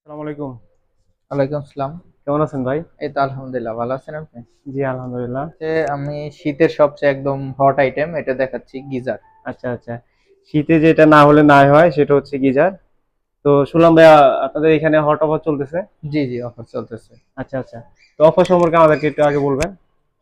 আসসালামু আলাইকুম। ওয়ালাইকুম আসসালাম। কেমন আছেন ভাই? এই তো আলহামদুলিল্লাহ, ভালো আছেন আপনি? জি, আলহামদুলিল্লাহ। আমি শীতের সবচেয়ে একদম হট আইটেম এটা দেখাচ্ছি, গিজার। আচ্ছা, আচ্ছা। শীতে যেটা না হলে নাই হয় সেটা হচ্ছে গিজার। তো শুনলাম ভাইয়া আপনাদের এখানে হট অফার চলতেছে। জি, জি, অফার চলতেছে। আচ্ছা, আচ্ছা। তো অফার সম্পর্কে আমাদেরকে একটু আগে বলবেন।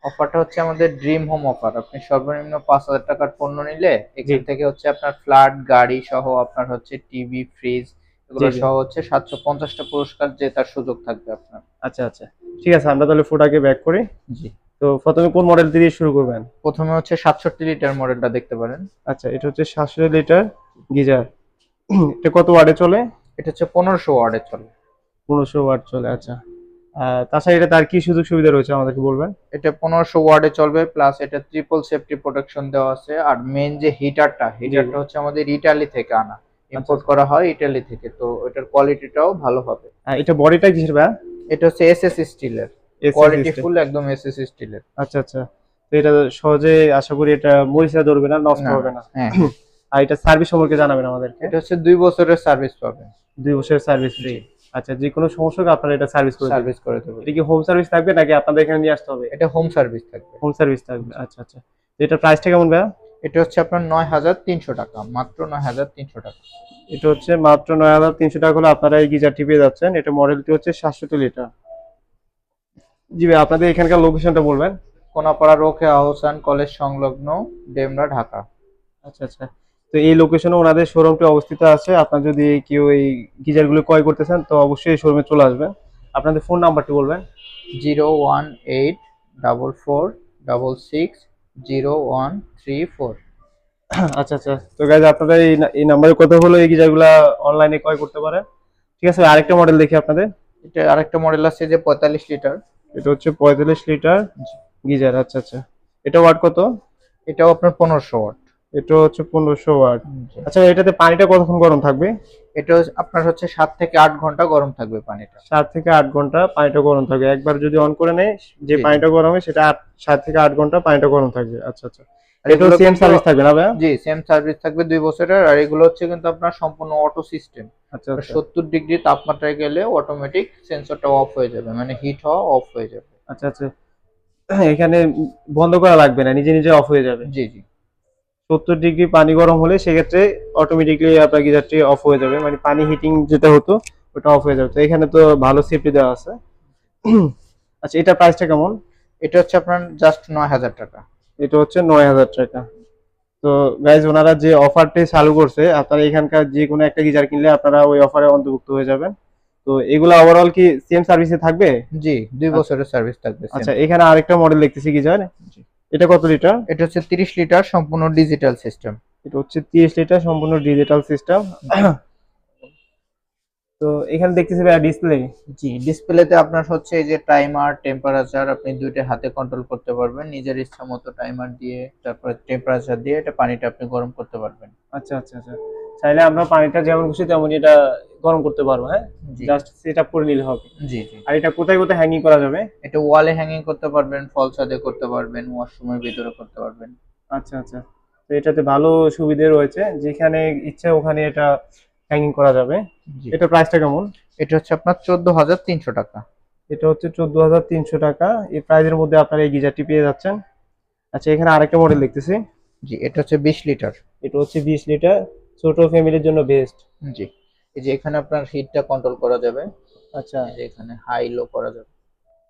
অফারটা হচ্ছে আমাদের ড্রিম হোম অফার। আপনি সর্বনিম্ন ৫,০০০ টাকার পণ্য নিলে জি, এখান থেকে হচ্ছে আপনার ফ্ল্যাট, গাড়ি সহ আপনার হচ্ছে টিভি, ফ্রিজ জি, এগুলো জি। সহ হচ্ছে ৭৫০ টা পুরস্কার জেতার সুযোগ থাকবে আপনার। আচ্ছা, আচ্ছা। ঠিক আছে, আমরা তাহলে ফুড আগে ব্যাক করি। জি। তো ১ম এ কোন মডেল দিয়ে শুরু করবেন? ১ম এ হচ্ছে ৬৭ লিটার মডেলটা দেখতে পারেন। আচ্ছা, এটা হচ্ছে ৭০০ লিটার গিজার। এটা কত ওয়াটে চলে? এটা হচ্ছে ১৫০০ ওয়াটের চলে। ১৫০০ ওয়াট চলে, আচ্ছা। তাছাড়া এটাতে আর কি সুযোগ সুবিধা রয়েছে আমাদেরকে বলবেন? এটা ১৫০০ ওয়ার্ডে চলবে, প্লাস এটা ট্রিপল সেফটি প্রোটেকশন দেওয়া আছে। আর মেইন যে হিটারটা, জি, জি। হিটারটা হচ্ছে আমাদের ইতালি থেকে আনা। আচ্ছা, ইম্পোর্ট আচ্ছা। করা হয় ইতালি থেকে। তো এটার কোয়ালিটিটাও ভালো হবে। এটা বডিটা কিসের ভাইয়া? এটা হচ্ছে এসএস স্টিলের। SS quality still. ফুল একদম এসএস স্টিলের। আচ্ছা, আচ্ছা। তো এটা সহজে আশা করি এটা মরিচা ধরবে না, নষ্ট না, না। হবে না। হ্যাঁ, হ্যাঁ। আর এটা সার্ভিস সম্পর্কে জানাবেন আমাদেরকে। এটা হচ্ছে ২ বছরের সার্ভিস পাবেন। ২ বছরের সার্ভিস ফ্রি। জি, আচ্ছা, যেকোনো সমস্যা হলে আপনারা এটা সার্ভিস করে দিবেন। সার্ভিস করে দেব। এটা কি হোম সার্ভিস থাকবে নাকি আপনাদের এখানে নিয়ে আসতে হবে? এটা হোম সার্ভিস থাকবে। হোম সার্ভিস থাকবে। আচ্ছা, আচ্ছা। তো এটার প্রাইসটা কেমন ভাইয়া? এটা হচ্ছে আপনার ৯,৩০০ টাকা। মাত্র ৯,৩০০ টাকা। এটা হচ্ছে মাত্র ৯,৩০০ টাকা হলে আপনারা এই গিজারটি পেয়ে যাচ্ছেন। এটা মডেলটি হচ্ছে ৭০০ লিটার। জি ভাই, আপনাদের এখানকার লোকেশনটা বলবেন। কোনাপাড়া রোকেয়া আহসান কলেজ সংলগ্ন, ডেমরা, ঢাকা। আচ্ছা, আচ্ছা। তো এই লোকেশনে ওনাদের শোরুমটি অবস্থিত আছে। আপনার যদি কেউ এই গিজারগুলো ক্রয় করতে চান তো অবশ্যই এই শোরুমে চলে আসবেন। আপনাদের ফোন নাম্বারটি বলবেন। 01844660134। আচ্ছা, আচ্ছা। তো গাইজ আপনারা এই নাম্বারে কথা হলো এই গিজারগুলা অনলাইনে ক্রয় করতে পারেন। ঠিক আছে, আরেকটা মডেল দেখি আপনাদের। এটা আরেকটা মডেল আছে যে ৪৫ লিটার। এটা হচ্ছে ৪৫ লিটার জি। গিজার। আচ্ছা, আচ্ছা। এটা ওয়াট কত? এটাও আপনার ১৫০০ ওয়াট। এটা হচ্ছে ১৫০০ ওয়াট। জি। আচ্ছা, এটাতে পানিটা কতক্ষণ গরম থাকবে? এটা আপনার হচ্ছে ৭ থেকে ৮ ঘন্টা গরম থাকবে পানিটা। ৭ থেকে ৮ ঘন্টা পানিটা গরম থাকবে। একবার যদি অন করে নেয় যে জি, জি। পানিটা গরম হয় সেটা ৭ থেকে ৮ ঘন্টা পানিটা গরম থাকবে। আচ্ছা, আচ্ছা। আর এটাও এগুলো সেম কিন্তু সার্ভিস থাকবে না ভাইয়া? জি, সেম সার্ভিস থাকবে ২ বছরের। আর এগুলো হচ্ছে কিন্তু আপনার সম্পূর্ণ অটো সিস্টেম। আচ্ছা, আচ্ছা। ৭০ ডিগ্রি তাপমাত্রায় গেলে অটোমেটিক সেন্সরটা অফ হয়ে যাবে। মানে হিট হওয়া অফ হয়ে যাবে। আচ্ছা, আচ্ছা। এখানে বন্ধ করা লাগবে না, নিজে নিজে অফ হয়ে যাবে। জি, জি। ৭০ ডিগ্রি পানি গরম হলে সেক্ষেত্রে অটোমেটিকলি আপনার গিজারটি অফ হয়ে যাবে, মানে পানি হিটিং যেটা হতো ওটা অফ হয়ে যাবে। তো এখানে তো ভালো সেফটি দেওয়া আছে। আচ্ছা, এটার প্রাইসটা কেমন? এটা হচ্ছে আপনার জাস্ট ৯,০০০ টাকা। এটা হচ্ছে ৯,০০০ টাকা। তো গাইজ ওনারা যে অফারটি চালু করছে আপনারা এখানকার যে কোনো একটা গিজার কিনলে আপনারা ওই অফারে অন্তর্ভুক্ত হয়ে যাবেন। তো এগুলো ওভারঅল কি সেম সার্ভিসে থাকবে? জি, ২ আচ্ছা, বছরের সার্ভিস থাকবে সেম। আচ্ছা। এখানে আরেকটা মডেল দেখতেছি গিজার। জি। এটা কত লিটার? এটা হচ্ছে ৩০ লিটার সম্পূর্ণ ডিজিটাল সিস্টেম। এটা হচ্ছে ৩০ লিটার সম্পূর্ণ ডিজিটাল সিস্টেম। জি। তো এখানে দেখতেছি ভাইয়া ডিসপ্লে। জি, ডিসপ্লেতে আপনার হচ্ছে এই যে টাইমার, টেম্পারেচার আপনি ২ টা হাতে কন্ট্রোল করতে পারবেন। নিজের ইচ্ছামত টাইমার দিয়ে তারপরে টেম্পারেচার দিয়ে এটা পানিটা আপনি গরম করতে পারবেন। আচ্ছা, আচ্ছা, আচ্ছা। চাইলে আমরা পানিটা যেমন খুশি তেমনই এটা গরম করতে পারবো, হ্যাঁ? জি, জাস্ট সেটআপ করে নিলে হবে। জি, জি। আর এটা কোথায় কোথায় হ্যাঙ্গিং করা যাবে? এটা ওয়ালে হ্যাঙ্গিং করতে পারবেন, ফল ছাদে করতে পারবেন, ওয়াশরুমের ভিতরে করতে পারবেন। আচ্ছা, আচ্ছা। তো এটাতে ভালো সুবিধে রয়েছে। যেখানে ইচ্ছা ওখানে এটা হ্যাঙ্গিং করা যাবে। জি। এটার প্রাইসটা কেমন? এটা হচ্ছে আপনার ১৪,৩০০ টাকা। এটা হচ্ছে ১৪,৩০০ টাকা। এই প্রাইজের মধ্যে আপনারা এই গিজারটি পেয়ে যাচ্ছেন। আচ্ছা, এখানে আরেকটা মডেল দেখতেছি। জি, এটা হচ্ছে ২০ লিটার। এটা হচ্ছে ২০ লিটার। ছোট ফ্যামিলির জন্য বেস্ট। জি। এই যে এখানে আপনার হিটটা কন্ট্রোল করা যাবে। আচ্ছা, এই যে এখানে হাই লো করা যাবে।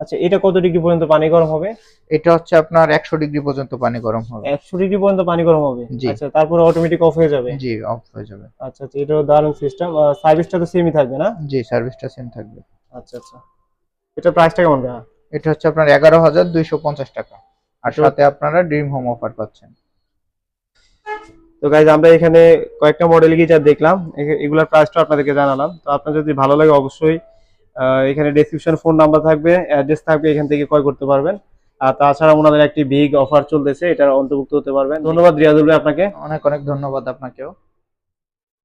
আচ্ছা। এটা কত ডিগ্রি পর্যন্ত পানি গরম হবে? এটা হচ্ছে আপনার ১০০ ডিগ্রি পর্যন্ত পানি গরম হবে। ১০০ ডিগ্রি পর্যন্ত পানি গরম হবে? জি। আচ্ছা, তারপরে অটোমেটিক অফ হয়ে যাবে? জি, অফ হয়ে যাবে। আচ্ছা, আচ্ছা। এটাও দারুণ সিস্টেম। সার্ভিসটা তো সেমই থাকবে না? জি, সার্ভিসটা সেম থাকবে। আচ্ছা, আচ্ছা। এটার প্রাইসটা কেমন ভাইয়া? এটা হচ্ছে আপনার ১১,২৫০ টাকা। আর এটা সাথে আপনারা ড্রিম হোম অফার পাচ্ছেন। তো গাইজ আমরা এখানে কয়েকটা মডেল গিজার দেখলাম। এগুলার প্রাইসটা আপনাদেরকে জানালাম। তো আপনার যদি ভালো লাগে অবশ্যই এখানে ডেসক্রিপশন ফোন নাম্বার থাকবে, অ্যাড্রেস থাকবে, এখান থেকে ক্রয় করতে পারবেন। আর তাছাড়া ওনাদের একটি বিগ অফার চলতেছে, এটার অন্তর্ভুক্ত হতে পারবেন। ধন্যবাদ রিয়াজুল ভাই আপনাকে। অনেক, অনেক ধন্যবাদ আপনাকেও।